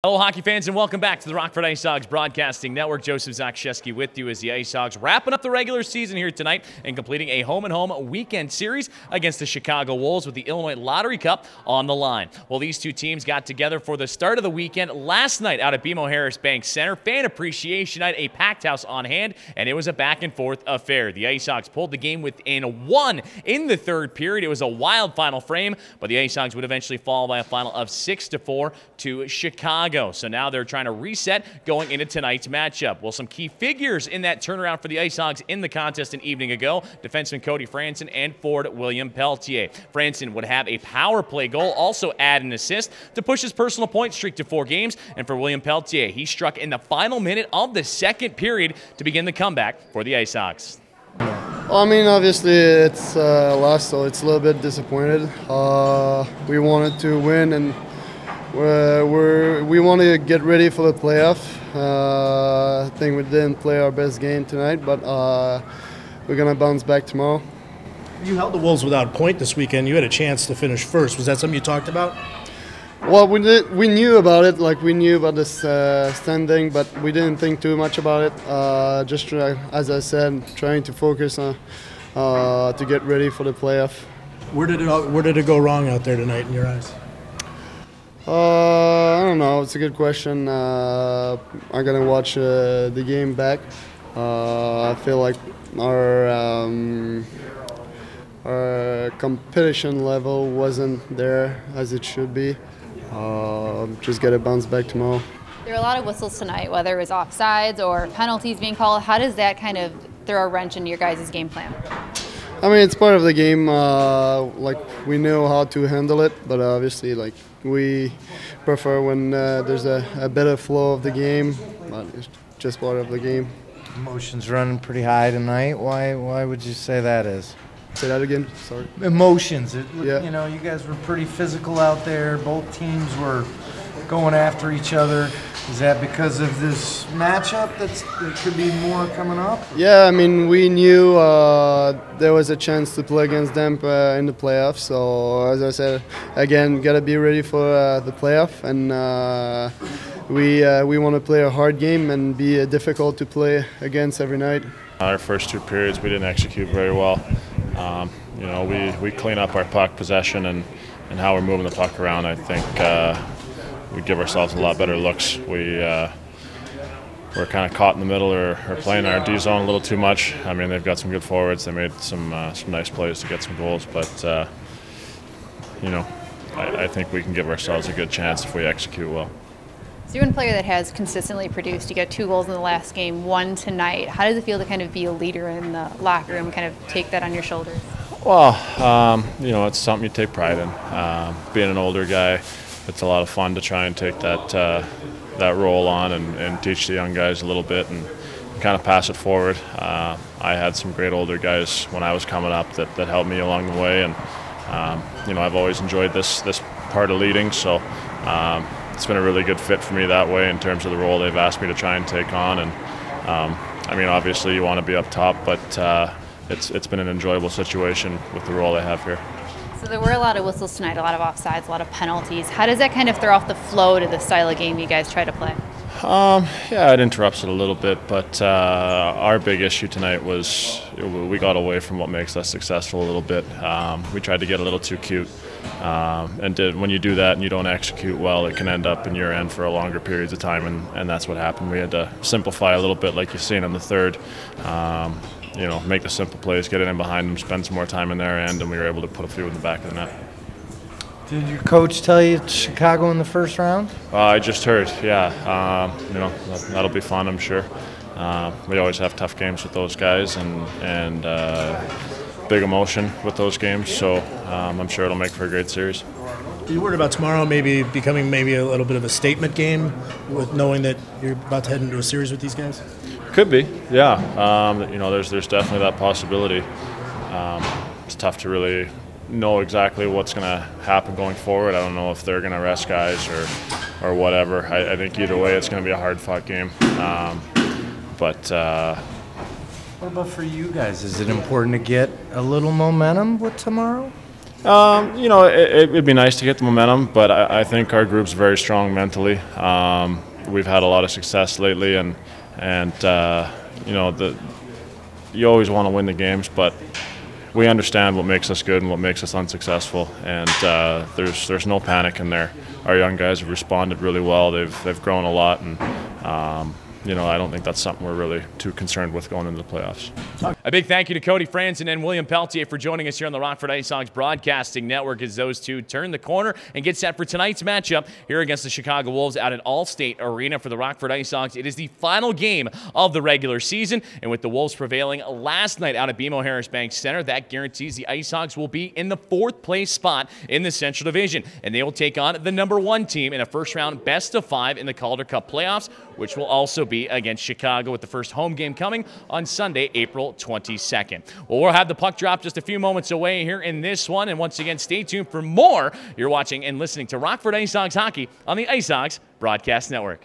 Hello, hockey fans, and welcome back to the Rockford IceHogs Broadcasting Network. Joseph Zakshesky with you as the IceHogs wrapping up the regular season here tonight and completing a home-and-home weekend series against the Chicago Wolves with the Illinois Lottery Cup on the line. Well, these two teams got together for the start of the weekend last night out at BMO Harris Bank Center. Fan Appreciation Night, a packed house on hand, and it was a back-and-forth affair. The IceHogs pulled the game within one in the third period. It was a wild final frame, but the IceHogs would eventually fall by a final of 6-4 to Chicago. So now they're trying to reset going into tonight's matchup. Well, some key figures in that turnaround for the IceHogs in the contest an evening ago, defenseman Cody Franson and forward William Pelletier. Franson would have a power play goal, also add an assist to push his personal point streak to 4 games. And for William Pelletier, he struck in the final minute of the second period to begin the comeback for the IceHogs. I mean, obviously it's lost, so it's a little bit disappointed. We wanted to win, and we want to get ready for the playoff. I think we didn't play our best game tonight, but we're going to bounce back tomorrow. You held the Wolves without a point this weekend. You had a chance to finish first. Was that something you talked about? Well, we knew about it, like we knew about this standing, but we didn't think too much about it. Just as I said, trying to focus on to get ready for the playoff. Where did it go wrong out there tonight in your eyes? I don't know. It's a good question. I'm gonna watch the game back. I feel like our competition level wasn't there as it should be. Just gotta bounce back tomorrow. There were a lot of whistles tonight, whether it was offsides or penalties being called. How does that kind of throw a wrench into your guys' game plan? I mean, it's part of the game. Like, we know how to handle it, but obviously, like, we prefer when there's a better flow of the game. But it's just part of the game. Emotions running pretty high tonight. Why would you say that is? Say that again. Sorry. Emotions. Yeah. You know, you guys were pretty physical out there. Both teams were going after each other. Is that because of this matchup there could be more coming up? Yeah, I mean, we knew there was a chance to play against them in the playoffs. So, as I said, again, got to be ready for the playoff. And we want to play a hard game and be difficult to play against every night. Our first 2 periods, we didn't execute very well. You know, we clean up our puck possession and how we're moving the puck around. I think we give ourselves a lot better looks. We're kind of caught in the middle or playing our D zone a little too much. I mean, they've got some good forwards. They made some nice plays to get some goals, but you know, I think we can give ourselves a good chance if we execute well. So you're a player that has consistently produced. You got 2 goals in the last game, 1 tonight. How does it feel to kind of be a leader in the locker room, kind of take that on your shoulders? Well, you know, it's something you take pride in. Being an older guy, it's a lot of fun to try and take that role on and teach the young guys a little bit and kind of pass it forward. I had some great older guys when I was coming up that helped me along the way, and you know, I've always enjoyed this part of leading, so it's been a really good fit for me that way in terms of the role they've asked me to try and take on. And I mean, obviously you want to be up top, but it's been an enjoyable situation with the role I have here. So there were a lot of whistles tonight, a lot of offsides, a lot of penalties. How does that kind of throw off the flow to the style of game you guys try to play? Yeah, it interrupts it a little bit, but our big issue tonight was we got away from what makes us successful a little bit. We tried to get a little too cute, and when you do that and you don't execute well, it can end up in your end for a longer periods of time, and that's what happened. We had to simplify a little bit, like you've seen in the third. You know, make the simple plays, get it in behind them, spend some more time in their end, and we were able to put a few in the back of the net. Did your coach tell you it's Chicago in the first round? I just heard, yeah. You know, that'll be fun, I'm sure. We always have tough games with those guys and big emotion with those games, so I'm sure it'll make for a great series. Are you worried about tomorrow maybe becoming a little bit of a statement game with knowing that you're about to head into a series with these guys? Could be, yeah. You know, there's definitely that possibility. It's tough to really know exactly what's going to happen going forward. I don't know if they're going to rest guys or whatever. I think either way it's going to be a hard-fought game. But what about for you guys? Is it important to get a little momentum with tomorrow? You know, it'd be nice to get the momentum, but I think our group's very strong mentally. We've had a lot of success lately, and you know, you always want to win the games, but we understand what makes us good and what makes us unsuccessful, and there's no panic in there. Our young guys have responded really well. They've grown a lot, and you know, I don't think that's something we're really too concerned with going into the playoffs. A big thank you to Cody Franson and William Pelletier for joining us here on the Rockford IceHogs Broadcasting Network as those two turn the corner and get set for tonight's matchup here against the Chicago Wolves out at Allstate Arena for the Rockford IceHogs. It is the final game of the regular season, and with the Wolves prevailing last night out at BMO Harris Bank Center, that guarantees the IceHogs will be in the 4th place spot in the Central Division, and they will take on the #1 team in a first-round best-of-5 in the Calder Cup playoffs, which will also be against Chicago, with the first home game coming on Sunday, April 22nd. Well, we'll have the puck drop just a few moments away here in this one, and once again, stay tuned for more. You're watching and listening to Rockford IceHogs Hockey on the IceHogs Broadcast Network.